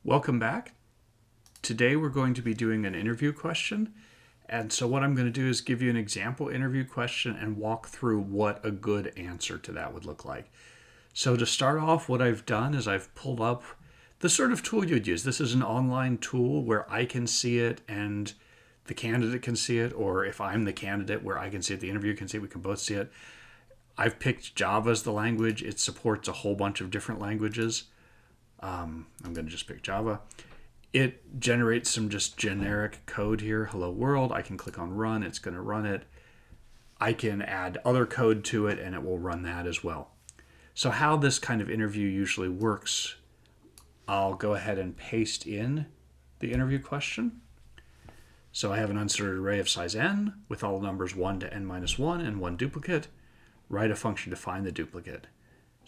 Welcome back. Today we're going to be doing an interview question. And so what I'm going to do is give you an example interview question and walk through what a good answer to that would look like. So to start off, what I've done is I've pulled up the sort of tool you'd use. This is an online tool where I can see it and the candidate can see it, or if I'm the candidate where I can see it, the interviewer can see it, we can both see it. I've picked Java as the language. It supports a whole bunch of different languages. I'm going to just pick Java. It generates some just generic code here. Hello world. I can click on run. It's going to run it. I can add other code to it and it will run that as well. So how this kind of interview usually works, I'll go ahead and paste in the interview question. So I have an unsorted array of size n with all numbers 1 to n minus 1 and one duplicate. Write a function to find the duplicate.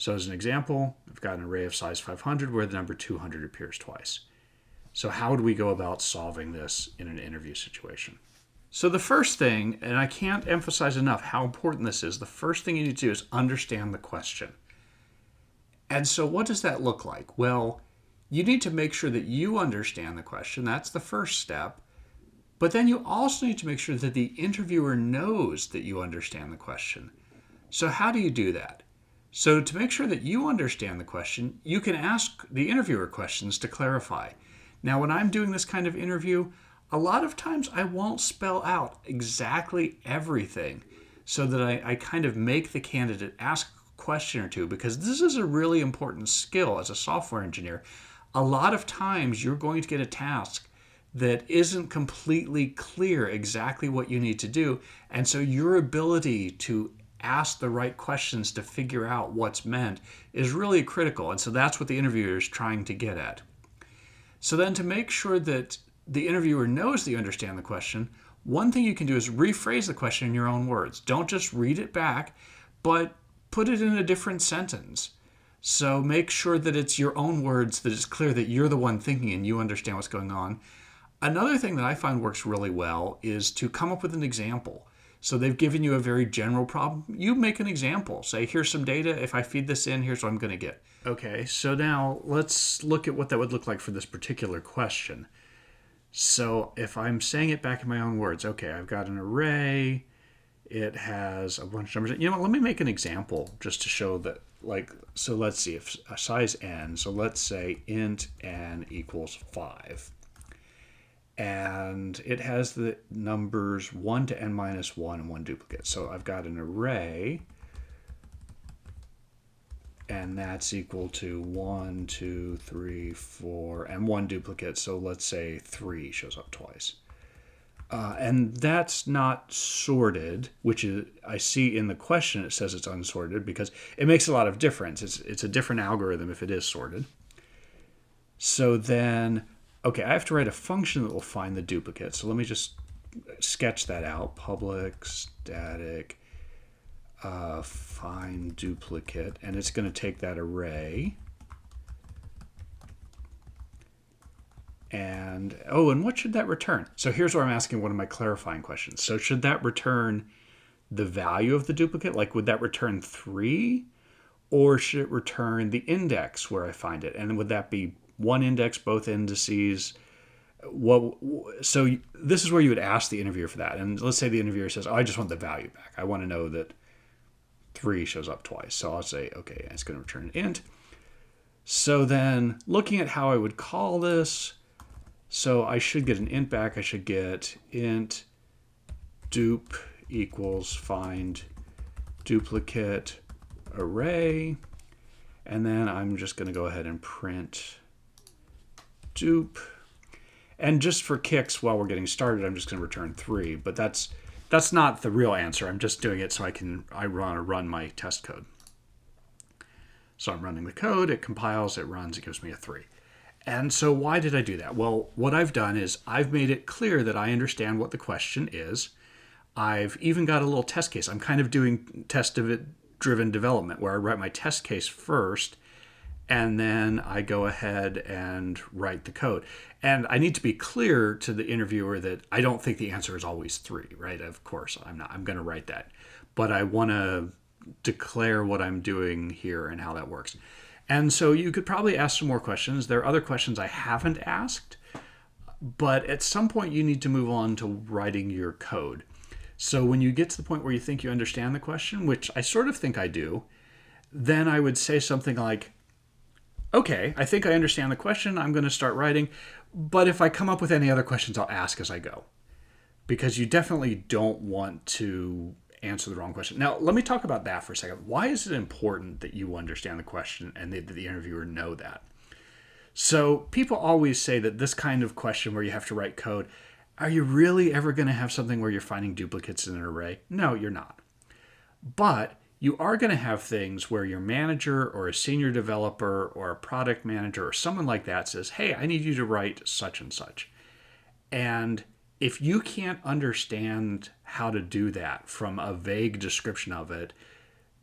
So as an example, I've got an array of size 500 where the number 200 appears twice. So how would we go about solving this in an interview situation? So the first thing, and I can't emphasize enough how important this is, the first thing you need to do is understand the question. And so what does that look like? Well, you need to make sure that you understand the question. That's the first step. But then you also need to make sure that the interviewer knows that you understand the question. So how do you do that? So to make sure that you understand the question, you can ask the interviewer questions to clarify. Now, when I'm doing this kind of interview, a lot of times I won't spell out exactly everything so that I kind of make the candidate ask a question or two, because this is a really important skill as a software engineer. A lot of times you're going to get a task that isn't completely clear exactly what you need to do. And so your ability to ask the right questions to figure out what's meant is really critical. And so that's what the interviewer is trying to get at. So then to make sure that the interviewer knows that you understand the question, one thing you can do is rephrase the question in your own words. Don't just read it back, but put it in a different sentence. So make sure that it's your own words, that it's clear that you're the one thinking and you understand what's going on. Another thing that I find works really well is to come up with an example. So they've given you a very general problem. You make an example. Say, here's some data. If I feed this in, here's what I'm going to get. Okay, so now let's look at what that would look like for this particular question. So if I'm saying it back in my own words, okay, I've got an array. It has a bunch of numbers. You know what, let me make an example just to show that, so let's see, if a size n, so let's say int n equals 5. And it has the numbers 1 to n minus 1 and one duplicate. So I've got an array, and that's equal to 1, 2, 3, 4, and one duplicate. So let's say 3 shows up twice. And that's not sorted, which is, I see in the question it says it's unsorted because it makes a lot of difference. It's a different algorithm if it is sorted. So then, okay, I have to write a function that will find the duplicate. So let me just sketch that out. Public static find duplicate, and it's going to take that array. And what should that return? So here's where I'm asking one of my clarifying questions. So should that return the value of the duplicate? Like, would that return 3? Or should it return the index where I find it? And would that be one index, both indices? So this is where you would ask the interviewer for that. And let's say the interviewer says, I just want the value back. I want to know that 3 shows up twice. So I'll say, okay, it's going to return an int. So then looking at how I would call this, so I should get an int back. I should get int dup equals find duplicate array. And then I'm just going to go ahead and print dup. And just for kicks, while we're getting started, I'm just going to return 3. But that's not the real answer. I'm just doing it so I want to run my test code. So I'm running the code, it compiles, it runs, it gives me a 3. And so why did I do that? Well, what I've done is I've made it clear that I understand what the question is. I've even got a little test case. I'm kind of doing test-driven development where I write my test case first, and then I go ahead and write the code. And I need to be clear to the interviewer that I don't think the answer is always 3, right? Of course, I'm going to write that. But I want to declare what I'm doing here and how that works. And so you could probably ask some more questions. There are other questions I haven't asked, but at some point you need to move on to writing your code. So when you get to the point where you think you understand the question, which I sort of think I do, then I would say something like, okay, I think I understand the question. I'm going to start writing. But if I come up with any other questions, I'll ask as I go. Because you definitely don't want to answer the wrong question. Now, let me talk about that for a second. Why is it important that you understand the question and that the interviewer know that? So people always say that this kind of question where you have to write code, are you really ever going to have something where you're finding duplicates in an array? No, you're not. But you are going to have things where your manager or a senior developer or a product manager or someone like that says, hey, I need you to write such and such. And if you can't understand how to do that from a vague description of it,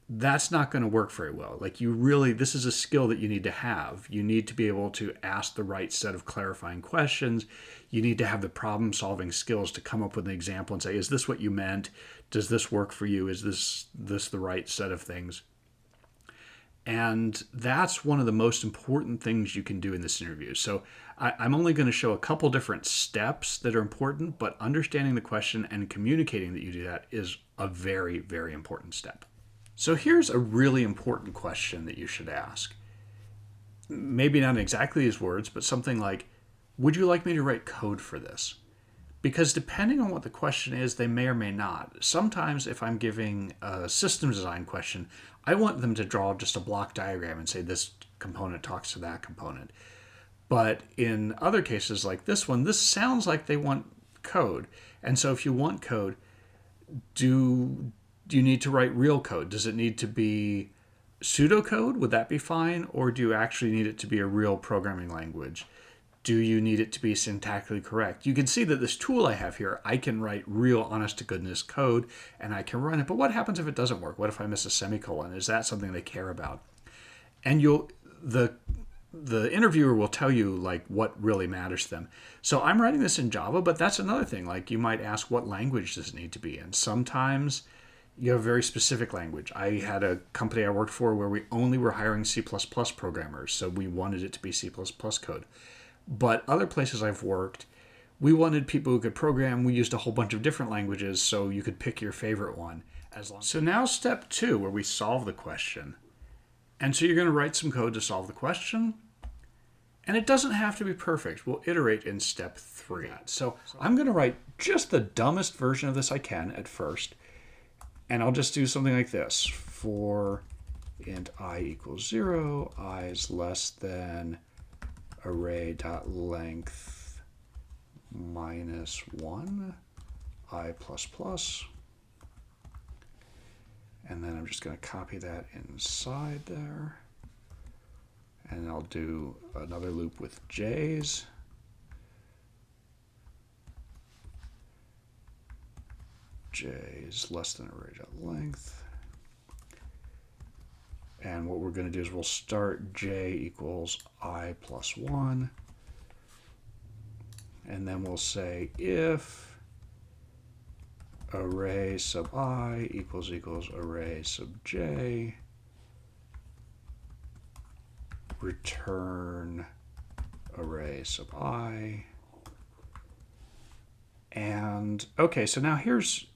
that's not going to work very well. Like this is a skill that you need to have. You need to be able to ask the right set of clarifying questions. You need to have the problem solving skills to come up with an example and say, is this what you meant? Does this work for you? Is this the right set of things? And that's one of the most important things you can do in this interview. So I'm only going to show a couple different steps that are important, but understanding the question and communicating that you do that is a very, very important step. So here's a really important question that you should ask. Maybe not exactly these words, but something like, would you like me to write code for this? Because depending on what the question is, they may or may not. Sometimes if I'm giving a system design question, I want them to draw just a block diagram and say this component talks to that component. But in other cases like this one, this sounds like they want code. And so if you want code, do you need to write real code? Does it need to be pseudocode? Would that be fine? Or do you actually need it to be a real programming language? Do you need it to be syntactically correct? You can see that this tool I have here, I can write real honest-to-goodness code and I can run it. But what happens if it doesn't work? What if I miss a semicolon? Is that something they care about? And the interviewer will tell you like what really matters to them. So I'm writing this in Java, but that's another thing. Like you might ask, what language does it need to be in? Sometimes you have a very specific language. I had a company I worked for where we only were hiring C++ programmers, so we wanted it to be C++ code. But other places I've worked, we wanted people who could program. We used a whole bunch of different languages, so you could pick your favorite one. So now step 2, where we solve the question. And so you're going to write some code to solve the question. And it doesn't have to be perfect. We'll iterate in step 3. So I'm going to write just the dumbest version of this I can at first. And I'll just do something like this. For int I equals 0, I is less than array.length minus 1, I plus plus. And then I'm just going to copy that inside there. And I'll do another loop with j's. J is less than array.length. And what we're going to do is we'll start j equals I plus 1. And then we'll say if array sub I equals array sub j, return array sub I. And okay, so now here's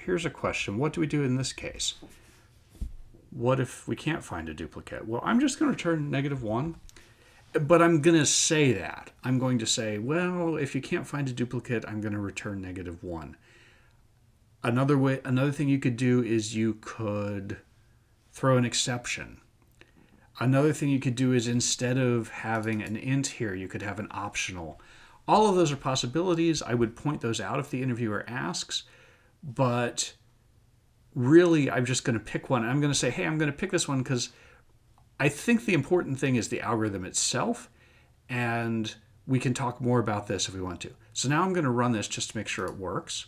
a question. What do we do in this case? What if we can't find a duplicate? Well, I'm just going to return -1, but I'm going to say that. I'm going to say, well, if you can't find a duplicate, I'm going to return -1. Another thing you could do is you could throw an exception. Another thing you could do is instead of having an int here, you could have an optional. All of those are possibilities. I would point those out if the interviewer asks, but really I'm just going to pick one. I'm going to say, hey, I'm going to pick this one because I think the important thing is the algorithm itself, and we can talk more about this if we want to. So now I'm going to run this just to make sure it works.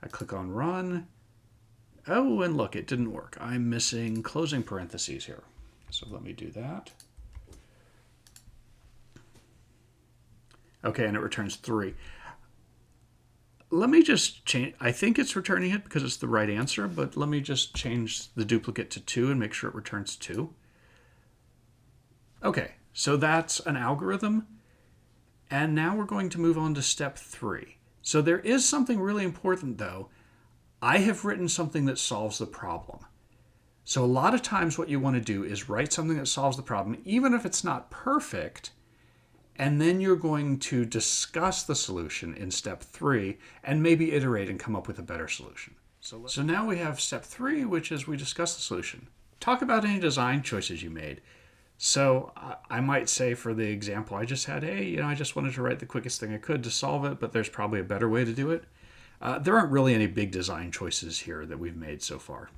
I click on run. Oh, and look, it didn't work. I'm missing closing parentheses here. So let me do that. Okay, and it returns 3. Let me just change. I think it's returning it because it's the right answer, but let me just change the duplicate to 2 and make sure it returns 2. Okay, so that's an algorithm. And now we're going to move on to step 3. So there is something really important though. I have written something that solves the problem. So a lot of times what you want to do is write something that solves the problem, even if it's not perfect, and then you're going to discuss the solution in step 3 and maybe iterate and come up with a better solution. So now we have step 3, which is we discuss the solution. Talk about any design choices you made. So I might say for the example I just had, hey, I just wanted to write the quickest thing I could to solve it, but there's probably a better way to do it. There aren't really any big design choices here that we've made so far.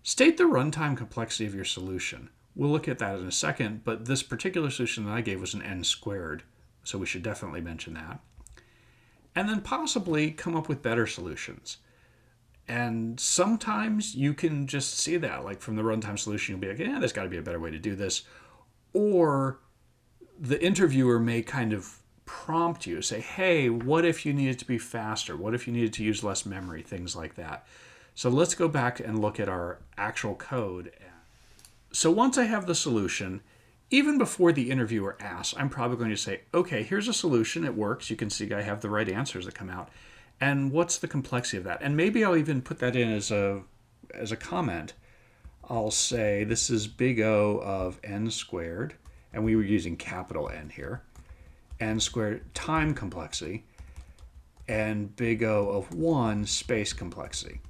State the runtime complexity of your solution. We'll look at that in a second, but this particular solution that I gave was an n squared, so we should definitely mention that. And then possibly come up with better solutions. And sometimes you can just see that, like from the runtime solution, you'll be like, yeah, there's got to be a better way to do this. Or the interviewer may kind of prompt you, say, hey, what if you needed to be faster? What if you needed to use less memory? Things like that. So let's go back and look at our actual code. So once I have the solution, even before the interviewer asks, I'm probably going to say, okay, here's a solution. It works. You can see I have the right answers that come out. And what's the complexity of that? And maybe I'll even put that in as a comment. I'll say this is big O of n squared, and we were using capital N here, n squared time complexity, and big O of 1 space complexity.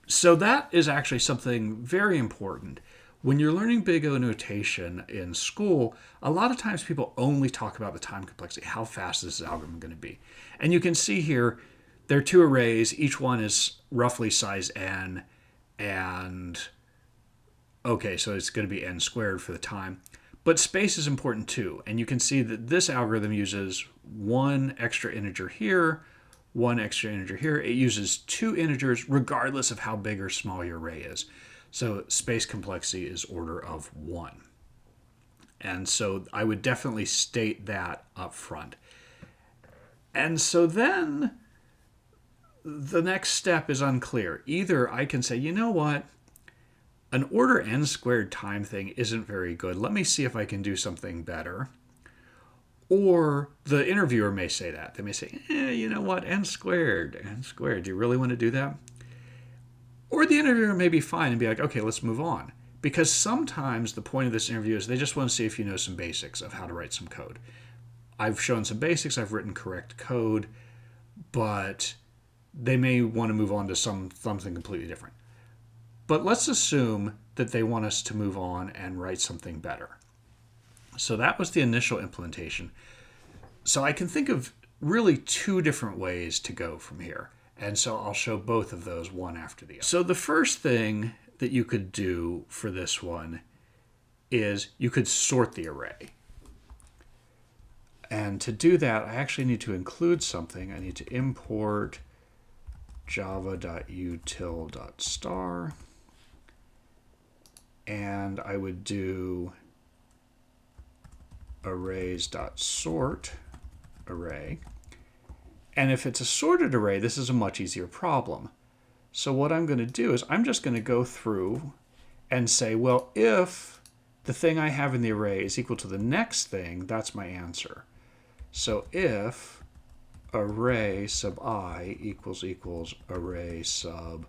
So that is actually something very important. When you're learning big O notation in school, a lot of times people only talk about the time complexity. How fast is this algorithm going to be? And you can see here, there are 2 arrays. Each one is roughly size n. And, okay, so it's going to be n squared for the time. But space is important too. And you can see that this algorithm uses 1 extra integer here, 1 extra integer here. It uses 2 integers regardless of how big or small your array is. So space complexity is order of 1. And so I would definitely state that up front. And so then the next step is unclear. Either I can say, you know what, an order n squared time thing isn't very good. Let me see if I can do something better. Or the interviewer may say that. They may say, you know what, n squared, do you really want to do that? Or the interviewer may be fine and be like, okay, let's move on. Because sometimes the point of this interview is they just want to see if you know some basics of how to write some code. I've shown some basics, I've written correct code, but they may want to move on to something completely different. But let's assume that they want us to move on and write something better. So that was the initial implementation. So I can think of really 2 different ways to go from here. And so I'll show both of those one after the other. So the first thing that you could do for this one is you could sort the array. And to do that, I actually need to include something. I need to import java.util.star. And I would do arrays.sort array. And if it's a sorted array, this is a much easier problem. So what I'm going to do is I'm just going to go through and say, well, if the thing I have in the array is equal to the next thing, that's my answer. So if array sub I equals array sub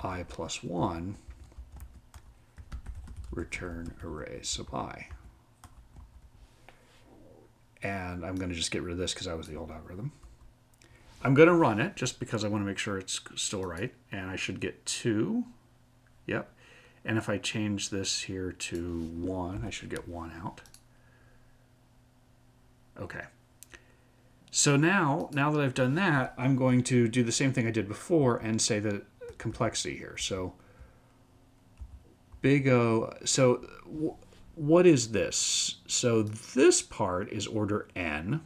I plus 1, return array sub I. And I'm going to just get rid of this because that was the old algorithm. I'm going to run it just because I want to make sure it's still right. And I should get 2. Yep. And if I change this here to 1, I should get 1 out. Okay. So now that I've done that, I'm going to do the same thing I did before and say the complexity here. So big O. So what is this? So this part is order n.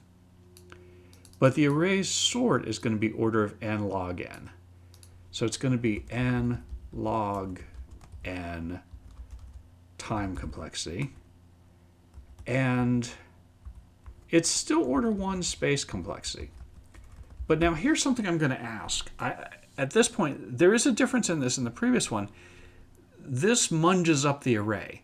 But the array's sort is going to be order of n log n. So it's going to be n log n time complexity. And it's still order 1 space complexity. But now here's something I'm going to ask. At this point, there is a difference in this and the previous one. This munges up the array.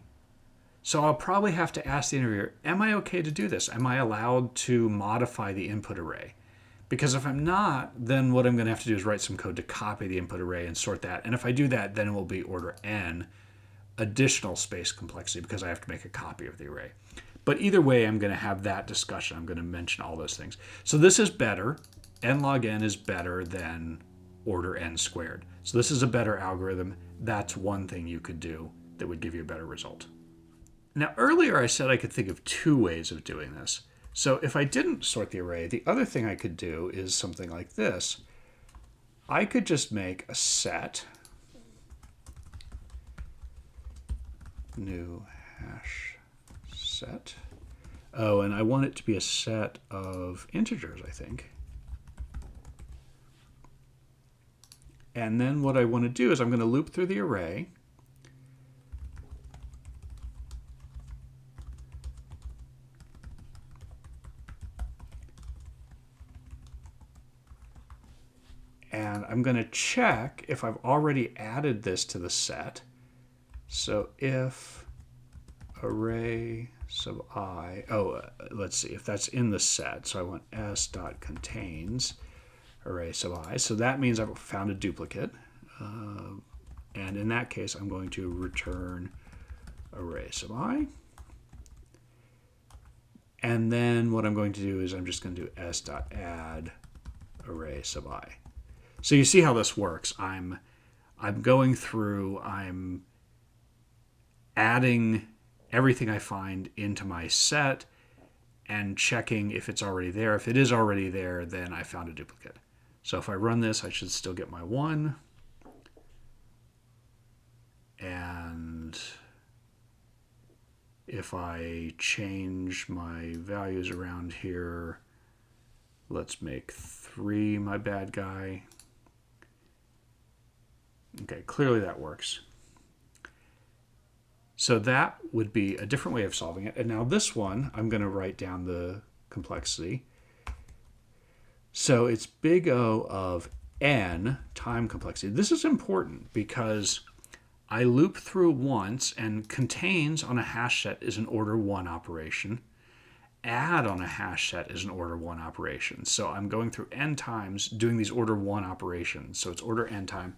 So I'll probably have to ask the interviewer, am I okay to do this? Am I allowed to modify the input array? Because if I'm not, then what I'm going to have to do is write some code to copy the input array and sort that. And if I do that, then it will be order n additional space complexity because I have to make a copy of the array. But either way, I'm going to have that discussion. I'm going to mention all those things. So this is better. N log n is better than order n squared. So this is a better algorithm. That's one thing you could do that would give you a better result. Now, earlier I said I could think of two ways of doing this. So if I didn't sort the array, the other thing I could do is something like this. I could just make a set, new hash set. Oh, and I want it to be a set of integers, I think. And then what I want to do is I'm going to loop through the array. And I'm going to check if I've already added this to the set. So if array sub I, let's see if that's in the set. So I want s.contains array sub I. So that means I've found a duplicate. And in that case, I'm going to return array sub I. And then what I'm going to do is I'm just going to do s.add array sub I. So you see how this works. I'm going through, I'm adding everything I find into my set and checking if it's already there. If it is already there, then I found a duplicate. So if I run this, I should still get my 1. And if I change my values around here, let's make 3 my bad guy. Okay, clearly that works. So that would be a different way of solving it. And now this one, I'm going to write down the complexity. So it's big O of n time complexity. This is important because I loop through once, and contains on a hash set is an order 1 operation. Add on a hash set is an order 1 operation. So I'm going through n times doing these order 1 operations. So it's order n time.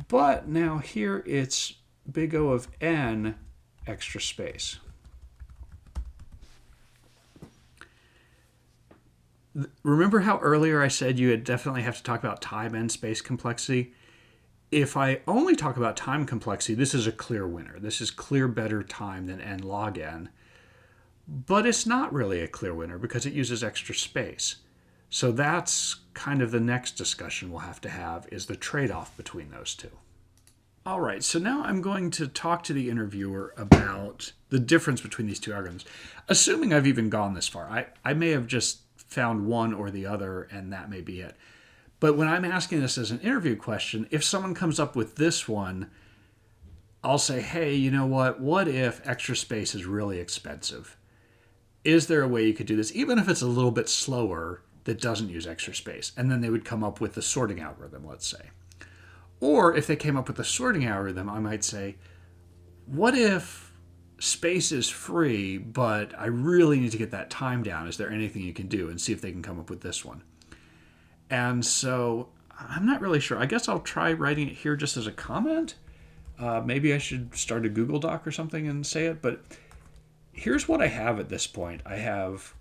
But now here it's big O of n extra space. Remember how earlier I said you would definitely have to talk about time and space complexity? If I only talk about time complexity, this is a clear winner. This is clear better time than n log n. But it's not really a clear winner because it uses extra space. So that's kind of the next discussion we'll have to have, is the trade-off between those two. All right, so now I'm going to talk to the interviewer about the difference between these two algorithms. Assuming I've even gone this far, I may have just found one or the other, and that may be it. But when I'm asking this as an interview question, if someone comes up with this one, I'll say, hey, you know what if extra space is really expensive? Is there a way you could do this, even if it's a little bit slower, that doesn't use extra space? And then they would come up with the sorting algorithm, let's say. Or if they came up with the sorting algorithm, I might say, what if space is free, but I really need to get that time down? Is there anything you can do? And see if they can come up with this one. And so I'm not really sure. I guess I'll try writing it here just as a comment. Maybe I should start a Google Doc or something and say it. But here's what I have at this point. I have,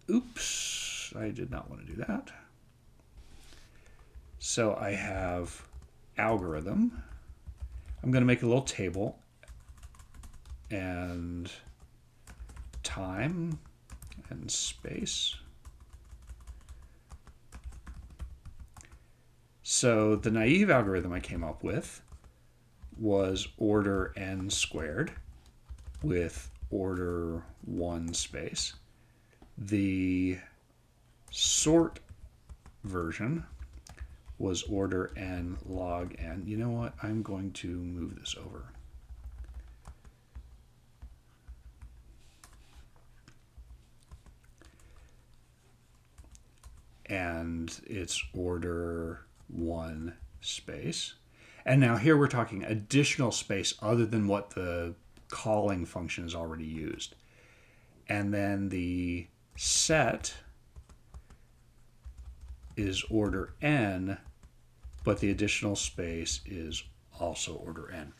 oops, I did not want to do that. So I have algorithm. I'm going to make a little table, and time and space. So the naive algorithm I came up with was order n squared with order 1 space. The sort version was order n log n. You know what? I'm going to move this over. And it's order 1 space. And now here we're talking additional space other than what the calling function is already used. And then the set is order n, but the additional space is also order n.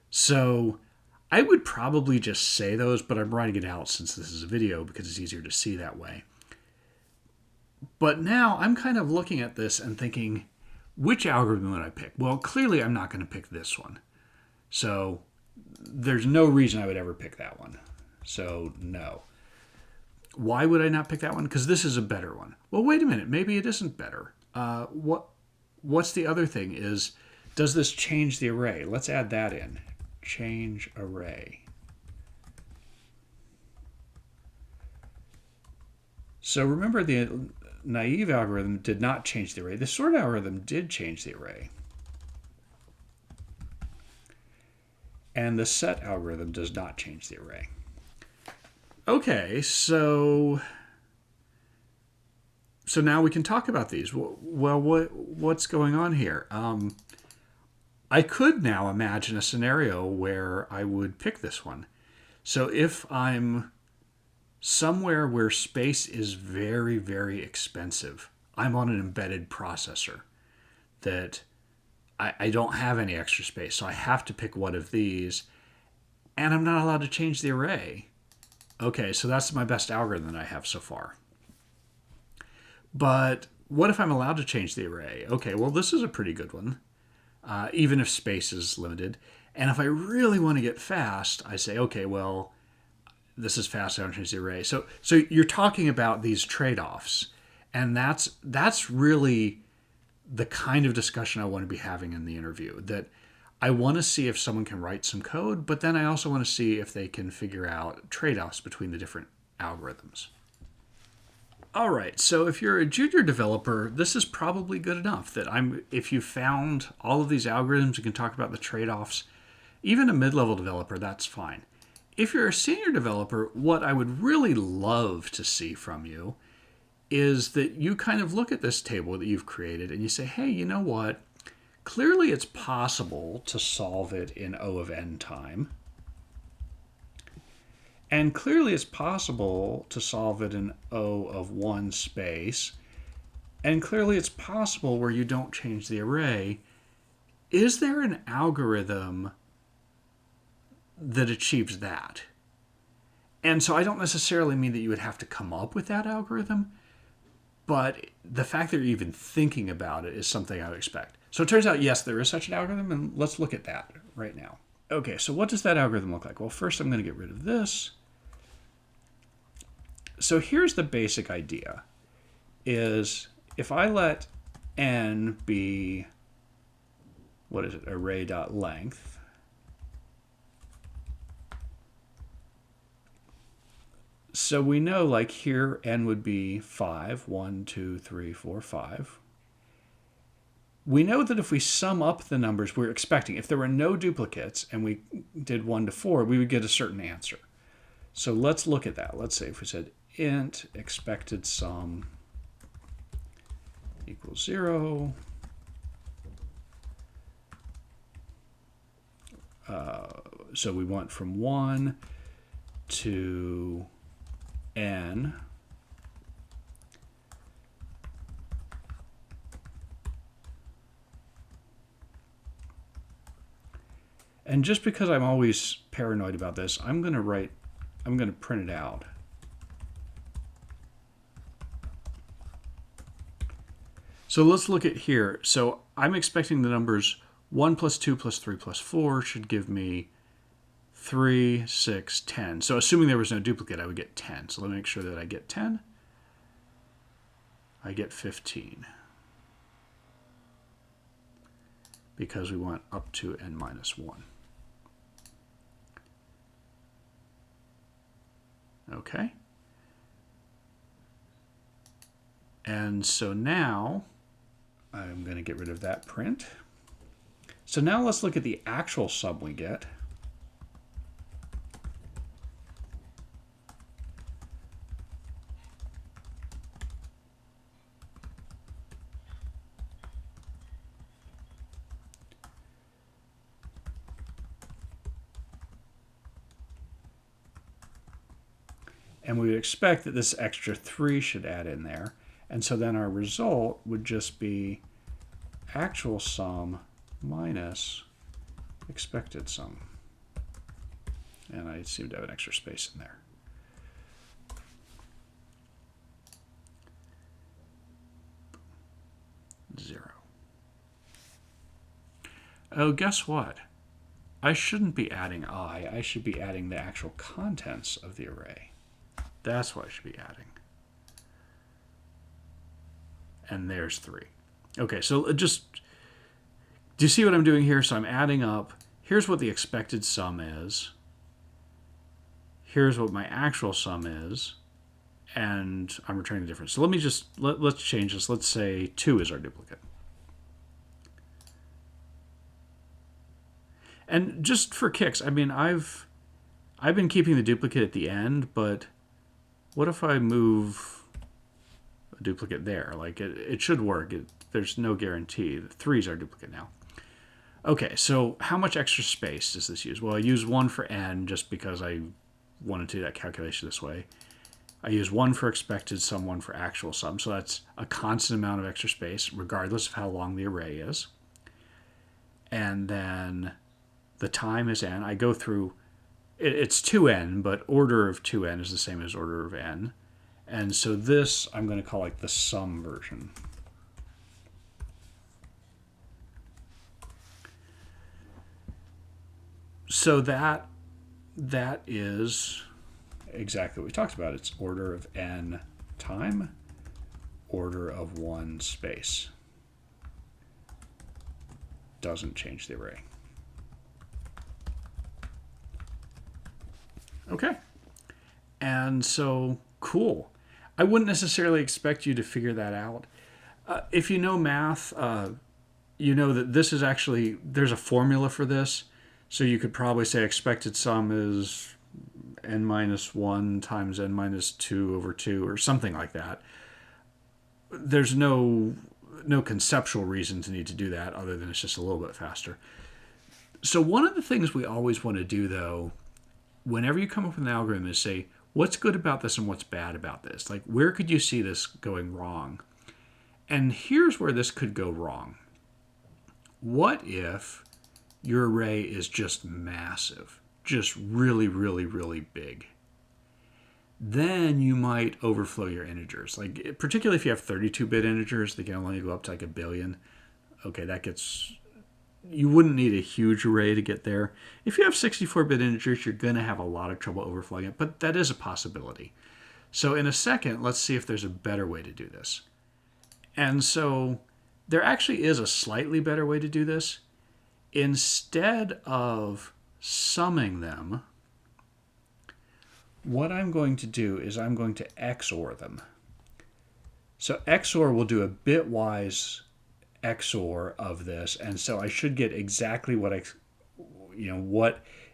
So I would probably just say those, but I'm writing it out since this is a video because it's easier to see that way. But now I'm kind of looking at this and thinking, which algorithm would I pick? Well, clearly I'm not going to pick this one. So there's no reason I would ever pick that one. So no. Why would I not pick that one? Because this is a better one. Well, wait a minute. Maybe it isn't better. What's the other thing is, does this change the array? Let's add that in. Change array. So remember, the naive algorithm did not change the array. The sort algorithm did change the array. And the set algorithm does not change the array. Okay, so now we can talk about these. Well, what's going on here? I could now imagine a scenario where I would pick this one. So if I'm somewhere where space is very, very expensive, I'm on an embedded processor that I don't have any extra space, so I have to pick one of these, and I'm not allowed to change the array. Okay, so that's my best algorithm that I have so far. But what if I'm allowed to change the array? Okay, well, this is a pretty good one, even if space is limited. And if I really want to get fast, I say, okay, well, this is fast, I don't change the array. So you're talking about these trade-offs, and that's really the kind of discussion I want to be having in the interview, that I want to see if someone can write some code, but then I also want to see if they can figure out trade-offs between the different algorithms. All right, so if you're a junior developer, this is probably good enough that if you found all of these algorithms, you can talk about the trade-offs. Even a mid-level developer, that's fine. If you're a senior developer, what I would really love to see from you is that you kind of look at this table that you've created and you say, hey, you know what? Clearly it's possible to solve it in O of n time. And clearly it's possible to solve it in O of 1 space. And clearly it's possible where you don't change the array. Is there an algorithm that achieves that? And so I don't necessarily mean that you would have to come up with that algorithm, but the fact that you're even thinking about it is something I would expect. So it turns out, yes, there is such an algorithm, and let's look at that right now. Okay, so what does that algorithm look like? Well, first I'm going to get rid of this. So here's the basic idea, is if I let n be, array.length, so we know, like here, n would be 5, 1, 2, 3, 4, 5. We know that if we sum up the numbers we're expecting, if there were no duplicates and we did 1 to 4, we would get a certain answer. So let's look at that. Let's say if we said int expected sum equals 0. So we want from 1 to n. And just because I'm always paranoid about this, I'm going to print it out. So let's look at here. So I'm expecting the numbers 1 plus 2 plus 3 plus 4 should give me 3, 6, 10. So assuming there was no duplicate, I would get 10. So let me make sure that I get 10. I get 15. Because we want up to n minus 1. Okay. And so now I'm going to get rid of that print. So now let's look at the actual sum we get. And we would expect that this extra 3 should add in there. And so then our result would just be actual sum minus expected sum. And I seem to have an extra space in there. Zero. Oh, guess what? I shouldn't be adding I should be adding the actual contents of the array. That's what I should be adding. And there's 3. Okay, so just, do you see what I'm doing here? So I'm adding up. Here's what the expected sum is. Here's what my actual sum is. And I'm returning the difference. So let me just, let's change this. Let's say 2 is our duplicate. And just for kicks, I mean, I've been keeping the duplicate at the end, but what if I move a duplicate there? Like, it should work. There's no guarantee. 3 is our duplicate now. Okay, so how much extra space does this use? Well, I use 1 for n just because I wanted to do that calculation this way. I use 1 for expected sum, 1 for actual sum. So that's a constant amount of extra space, regardless of how long the array is. And then the time is n. I go through, it's 2n, but order of 2n is the same as order of n. And so this I'm going to call like the sum version. So that is exactly what we talked about. It's order of n time, order of 1 space. Doesn't change the array. Okay. And so, cool. I wouldn't necessarily expect you to figure that out. If you know math, you know that this is actually, there's a formula for this. So you could probably say expected sum is n minus 1 times n minus 2 over 2 or something like that. There's no conceptual reason to need to do that other than it's just a little bit faster. So one of the things we always want to do, though, whenever you come up with an algorithm, is say, what's good about this and what's bad about this? Like, where could you see this going wrong? And here's where this could go wrong. What if your array is just massive, just really, really, really big? Then you might overflow your integers. Like, particularly if you have 32-bit integers, they can only go up to like 1 billion. Okay, that gets, you wouldn't need a huge array to get there. If you have 64-bit integers, you're going to have a lot of trouble overflowing it, but that is a possibility. So in a second, let's see if there's a better way to do this. And so there actually is a slightly better way to do this. Instead of summing them, what I'm going to do is I'm going to XOR them. So XOR will do a bitwise XOR of this, and so I should get exactly what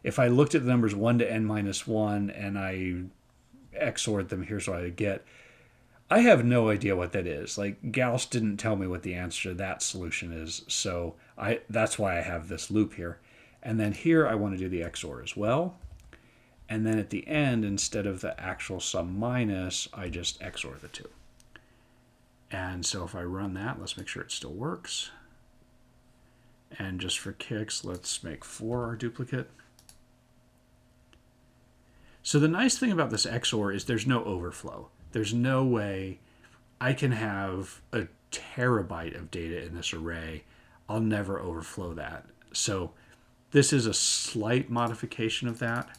if I looked at the numbers 1 to n minus 1 and I XOR'd them, here's what I would get. I have no idea what that is. Like, Gauss didn't tell me what the answer to that solution is, so that's why I have this loop here. And then here I want to do the XOR as well. And then at the end, instead of the actual sum minus, I just XOR the 2. And so if I run that, let's make sure it still works. And just for kicks, let's make 4 our duplicate. So the nice thing about this XOR is there's no overflow. There's no way I can have a terabyte of data in this array. I'll never overflow that. So this is a slight modification of that.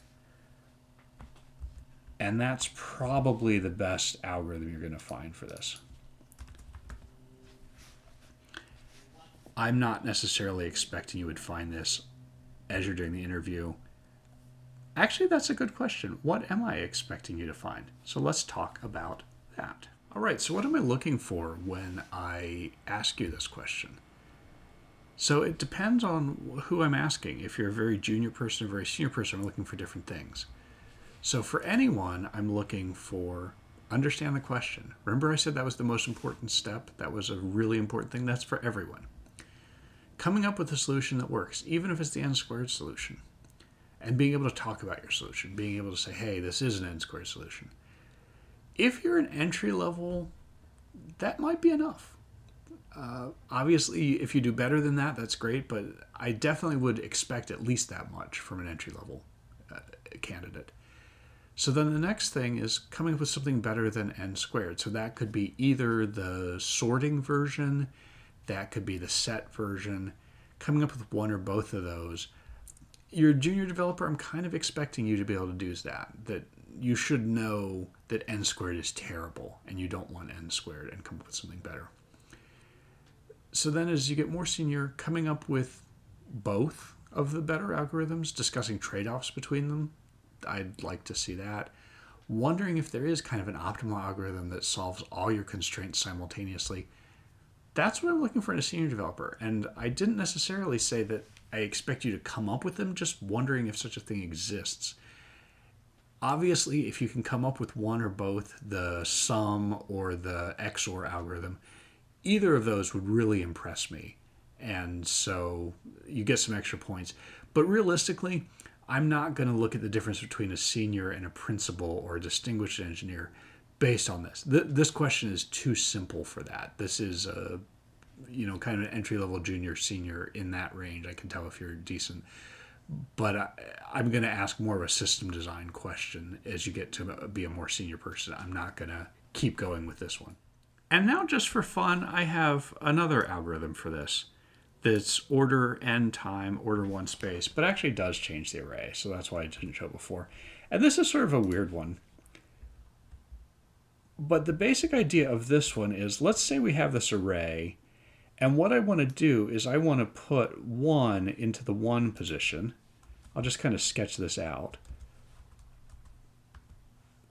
And that's probably the best algorithm you're going to find for this. I'm not necessarily expecting you would find this as you're doing the interview. Actually, that's a good question. What am I expecting you to find? So let's talk about that. All right, so what am I looking for when I ask you this question? So it depends on who I'm asking. If you're a very junior person or a very senior person, I'm looking for different things. So for anyone, I'm looking for understand the question. Remember I said that was the most important step? That was a really important thing. That's for everyone. Coming up with a solution that works, even if it's the n-squared solution. And being able to talk about your solution. Being able to say, hey, this is an n-squared solution. If you're an entry level, that might be enough. Obviously, if you do better than that, that's great, but I definitely would expect at least that much from an entry level candidate. So then the next thing is coming up with something better than n squared. So that could be either the sorting version, that could be the set version, coming up with one or both of those. You're a junior developer, I'm kind of expecting you to be able to do that you should know that n squared is terrible and you don't want n squared and come up with something better. So then as you get more senior, coming up with both of the better algorithms, discussing trade-offs between them, I'd like to see that. Wondering if there is kind of an optimal algorithm that solves all your constraints simultaneously. That's what I'm looking for in a senior developer. And I didn't necessarily say that I expect you to come up with them, just wondering if such a thing exists. Obviously, if you can come up with one or both, the sum or the XOR algorithm, either of those would really impress me. And so you get some extra points. But realistically, I'm not going to look at the difference between a senior and a principal or a distinguished engineer based on this. This question is too simple for that. This is a, kind of an entry-level junior, senior in that range. I can tell if you're decent. But I'm going to ask more of a system design question as you get to be a more senior person. I'm not going to keep going with this one. And now, just for fun, I have another algorithm for this that's order n time, order one space, but actually does change the array. So that's why I didn't show before. And this is sort of a weird one. But the basic idea of this one is, let's say we have this array, and what I want to do is I want to put 1 into the 1 position. I'll just kind of sketch this out.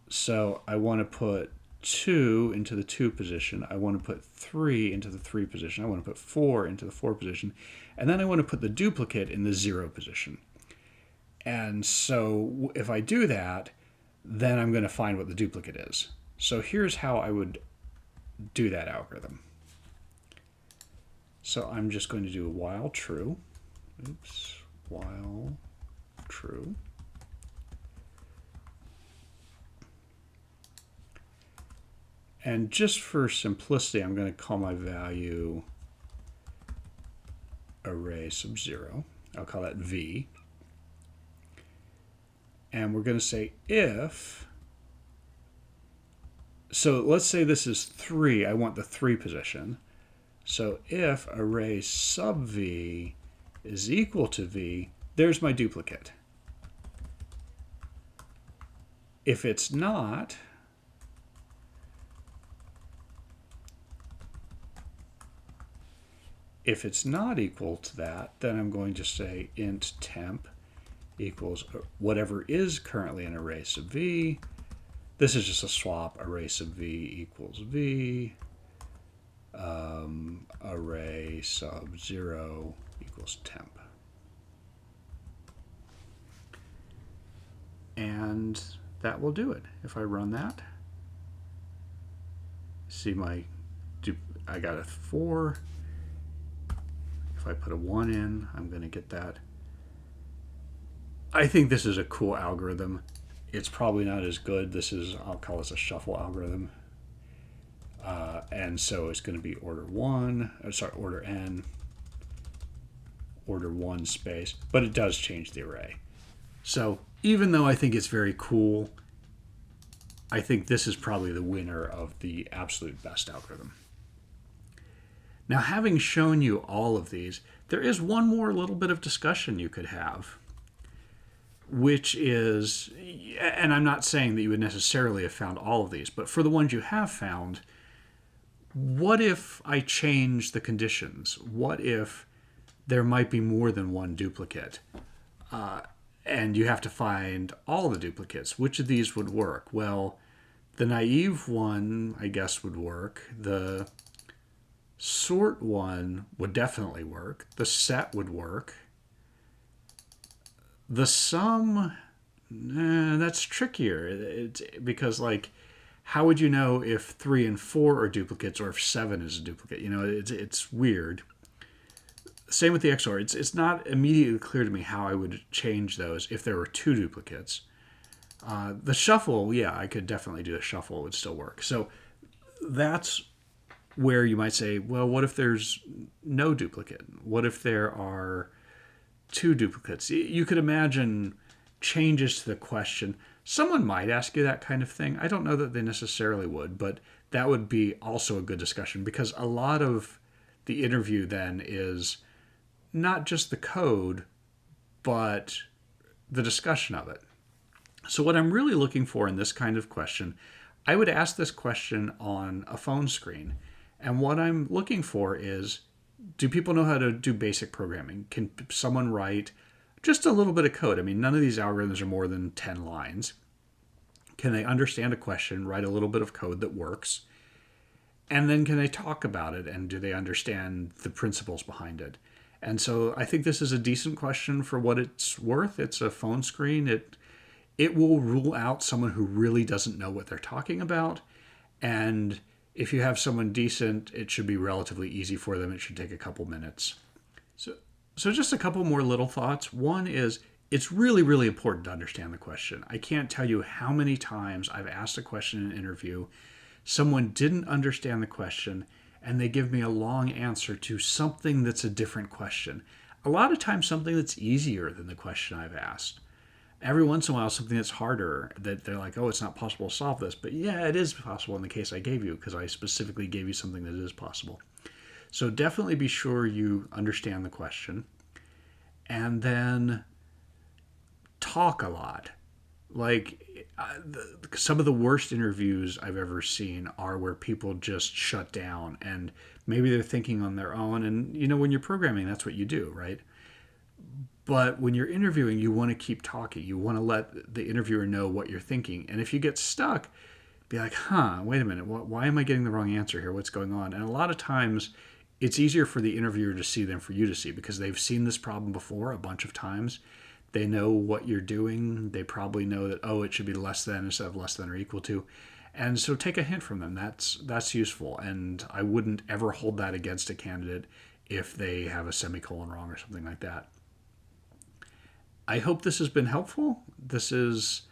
So I want to put 2 into the 2 position. I want to put 3 into the 3 position. I want to put 4 into the 4 position. And then I want to put the duplicate in the 0 position. And so if I do that, then I'm going to find what the duplicate is. So here's how I would do that algorithm. So I'm just going to do a while true. While true. And just for simplicity, I'm going to call my value array sub 0. I'll call that v. And we're going to say if, so let's say this is 3. I want the 3 position. So if array sub v is equal to v, there's my duplicate. If it's not, equal to that, then I'm going to say int temp equals whatever is currently an array sub v. This is just a swap, array sub v equals v, array sub 0 equals temp. And that will do it. If I run that, see I got a 4. If I put a 1 in, I'm going to get that. I think this is a cool algorithm. It's probably not as good. I'll call this a shuffle algorithm. And so it's going to be order n, order 1 space, but it does change the array. So even though I think it's very cool, I think this is probably the winner of the absolute best algorithm. Now, having shown you all of these, there is one more little bit of discussion you could have, which is, and I'm not saying that you would necessarily have found all of these, but for the ones you have found, what if I change the conditions? What if there might be more than one duplicate? And you have to find all the duplicates. Which of these would work? Well, the naive one, I guess, would work. The sort one would definitely work. The set would work. The sum, that's trickier. Because, how would you know if 3 and 4 are duplicates or if 7 is a duplicate? It's weird. Same with the XOR. It's not immediately clear to me how I would change those if there were 2 duplicates. The shuffle, yeah, I could definitely do a shuffle. It would still work. So that's where you might say, well, what if there's no duplicate? What if there are two duplicates? You could imagine changes to the question. Someone might ask you that kind of thing. I don't know that they necessarily would, but that would be also a good discussion, because a lot of the interview then is not just the code, but the discussion of it. So, what I'm really looking for in this kind of question, I would ask this question on a phone screen. And what I'm looking for is, do people know how to do basic programming? Can someone write just a little bit of code? I mean, none of these algorithms are more than 10 lines. Can they understand a question, write a little bit of code that works? And then can they talk about it, and do they understand the principles behind it? And so I think this is a decent question for what it's worth. It's a phone screen. It will rule out someone who really doesn't know what they're talking about. And if you have someone decent, it should be relatively easy for them. It should take a couple minutes. So, so just a couple more little thoughts. One is, it's really, really important to understand the question. I can't tell you how many times I've asked a question in an interview, someone didn't understand the question, and they give me a long answer to something that's a different question. A lot of times something that's easier than the question I've asked. Every once in a while, something that's harder, that they're like, oh, it's not possible to solve this. But yeah, it is possible in the case I gave you, because I specifically gave you something that is possible. So definitely be sure you understand the question. And then talk a lot. Like, some of the worst interviews I've ever seen are where people just shut down, and maybe they're thinking on their own. And, when you're programming, that's what you do, right? But when you're interviewing, you want to keep talking. You want to let the interviewer know what you're thinking. And if you get stuck, be like, wait a minute. Why am I getting the wrong answer here? What's going on? And a lot of times, it's easier for the interviewer to see than for you to see, because they've seen this problem before a bunch of times. They know what you're doing. They probably know that, oh, it should be less than instead of less than or equal to. And so take a hint from them. That's useful. And I wouldn't ever hold that against a candidate if they have a semicolon wrong or something like that. I hope this has been helpful. This is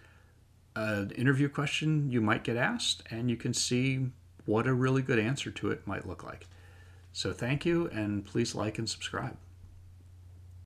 an interview question you might get asked, and you can see what a really good answer to it might look like. So thank you, and please like and subscribe.